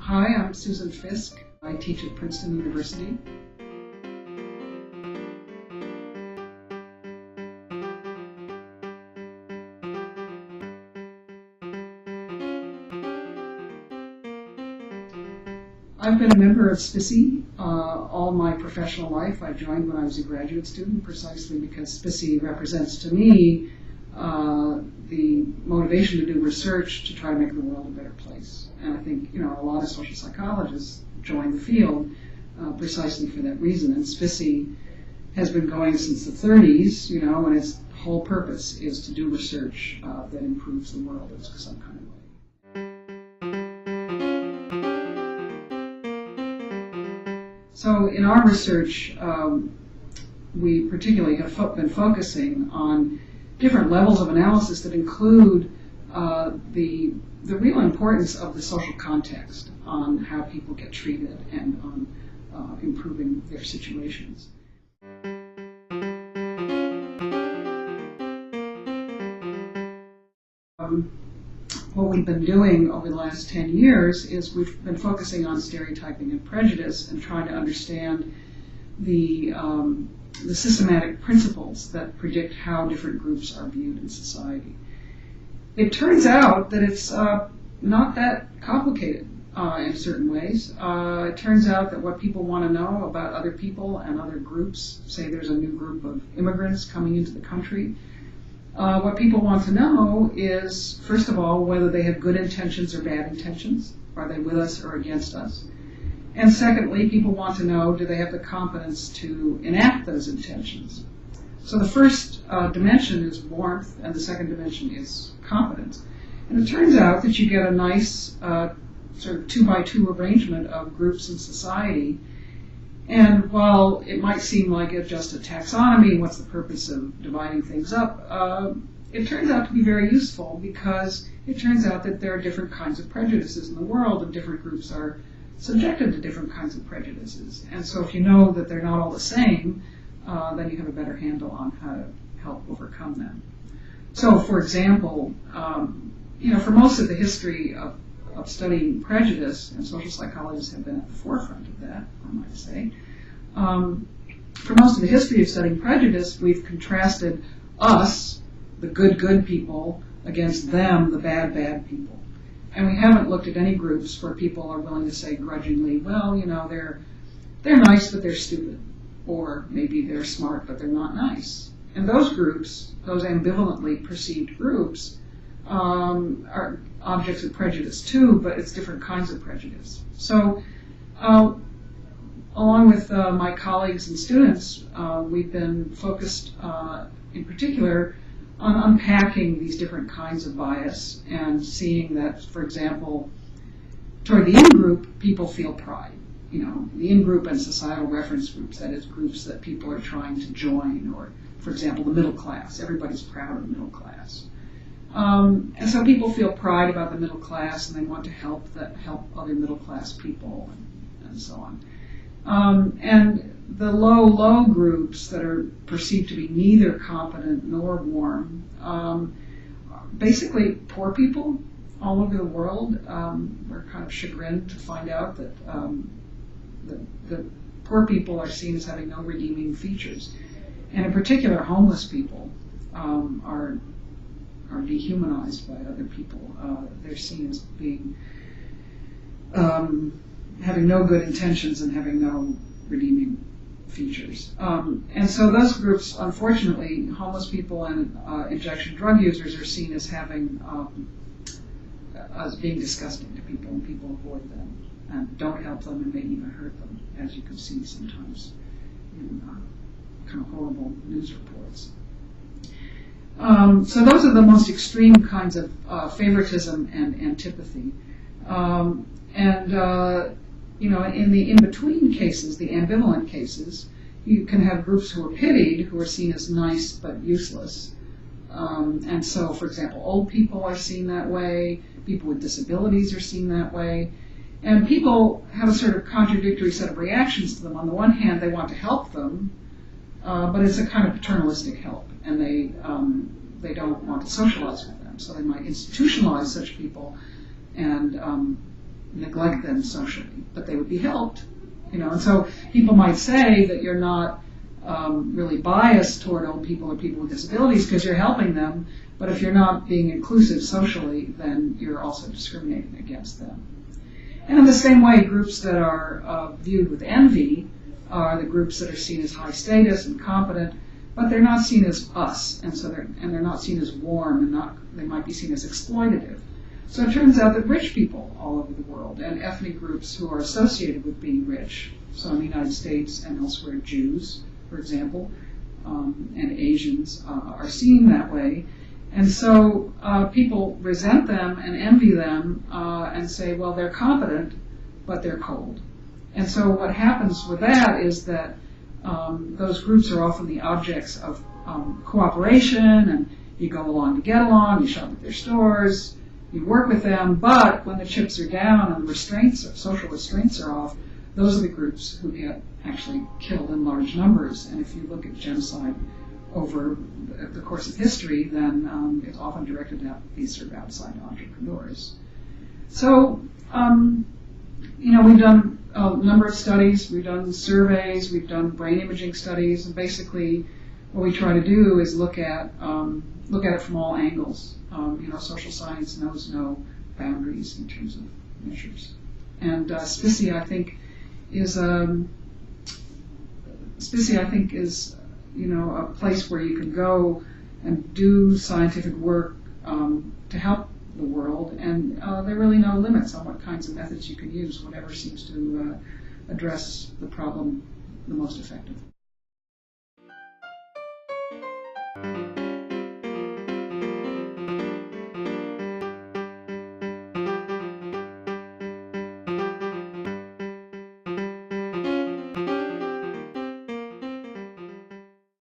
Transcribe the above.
Hi, I'm Susan Fiske. I teach at Princeton University. I've been a member of SPSSI all my professional life. I joined when I was a graduate student precisely because SPSSI represents to me the motivation to do research to try to make the world a better place. And I think a lot of social psychologists join the field precisely for that reason. And SPSSI has been going since the 30s, and its whole purpose is to do research that improves the world in some kind of way. So in our research, we particularly have been focusing on different levels of analysis that include the real importance of the social context on how people get treated and on improving their situations. What we've been doing over the last 10 years is we've been focusing on stereotyping and prejudice and trying to understand the systematic principles that predict how different groups are viewed in society. It turns out that it's not that complicated in certain ways. It turns out that what people want to know about other people and other groups, say there's a new group of immigrants coming into the country, what people want to know is, first of all, whether they have good intentions or bad intentions. Are they with us or against us? And secondly, people want to know, do they have the competence to enact those intentions? So the first dimension is warmth, and the second dimension is competence. And it turns out that you get a nice sort of 2-by-2 arrangement of groups in society. And while it might seem like it's just a taxonomy, what's the purpose of dividing things up, it turns out to be very useful because it turns out that there are different kinds of prejudices in the world and different groups are subjected to different kinds of prejudices. And so if you know that they're not all the same, then you have a better handle on how to help overcome them. So for example, for most of the history of studying prejudice, and social psychologists have been at the forefront of that, I might say. For most of the history of studying prejudice, we've contrasted us, the good people, against them, the bad people. And we haven't looked at any groups where people are willing to say grudgingly, well, they're nice but they're stupid, or maybe they're smart but they're not nice. And those groups, those ambivalently perceived groups, are objects of prejudice too, but it's different kinds of prejudice. So along with my colleagues and students, we've been focused in particular on unpacking these different kinds of bias and seeing that, for example, toward the in-group, people feel pride. The in-group and societal reference groups, that is, groups that people are trying to join, or, for example, the middle class. Everybody's proud of the middle class. And so people feel pride about the middle class, and they want to help other middle class people, and so on. And the low groups that are perceived to be neither competent nor warm, basically poor people all over the world. We're kind of chagrined to find out that the poor people are seen as having no redeeming features, and in particular, homeless people are dehumanized by other people. They're seen as being having no good intentions and having no redeeming features. And so those groups, unfortunately, homeless people and injection drug users are seen as as being disgusting to people, and people avoid them and don't help them and may even hurt them, as you can see sometimes in kind of horrible news reports. So those are the most extreme kinds of favoritism and antipathy. In the in-between cases, the ambivalent cases, you can have groups who are pitied, who are seen as nice but useless. And so, for example, old people are seen that way, people with disabilities are seen that way, and people have a sort of contradictory set of reactions to them. On the one hand, they want to help them, but it's a kind of paternalistic help, and they don't want to socialize with them, so they might institutionalize such people and neglect them socially, but they would be helped. And so people might say that you're not really biased toward old people or people with disabilities because you're helping them, but if you're not being inclusive socially, then you're also discriminating against them. And in the same way, groups that are viewed with envy are the groups that are seen as high status and competent, but they're not seen as us, and they're not seen as warm, and they might be seen as exploitative. So it turns out that rich people all over the world, and ethnic groups who are associated with being rich, so in the United States and elsewhere, Jews, for example, and Asians are seen that way. And so people resent them and envy them and say, well, they're competent, but they're cold. And so what happens with that is that those groups are often the objects of cooperation, and you go along to get along, you shop at their stores, you work with them, but when the chips are down and the social restraints are off, those are the groups who get actually killed in large numbers. And if you look at genocide over the course of history, then it's often directed at these sort of outside entrepreneurs. So, we've done a number of studies, we've done surveys, we've done brain imaging studies, and basically what we try to do is look at it from all angles. Social science knows no boundaries in terms of measures. And SPSSI, I think, is a place where you can go and do scientific work to help the world, and there are really no limits on what kinds of methods you can use, whatever seems to address the problem the most effectively.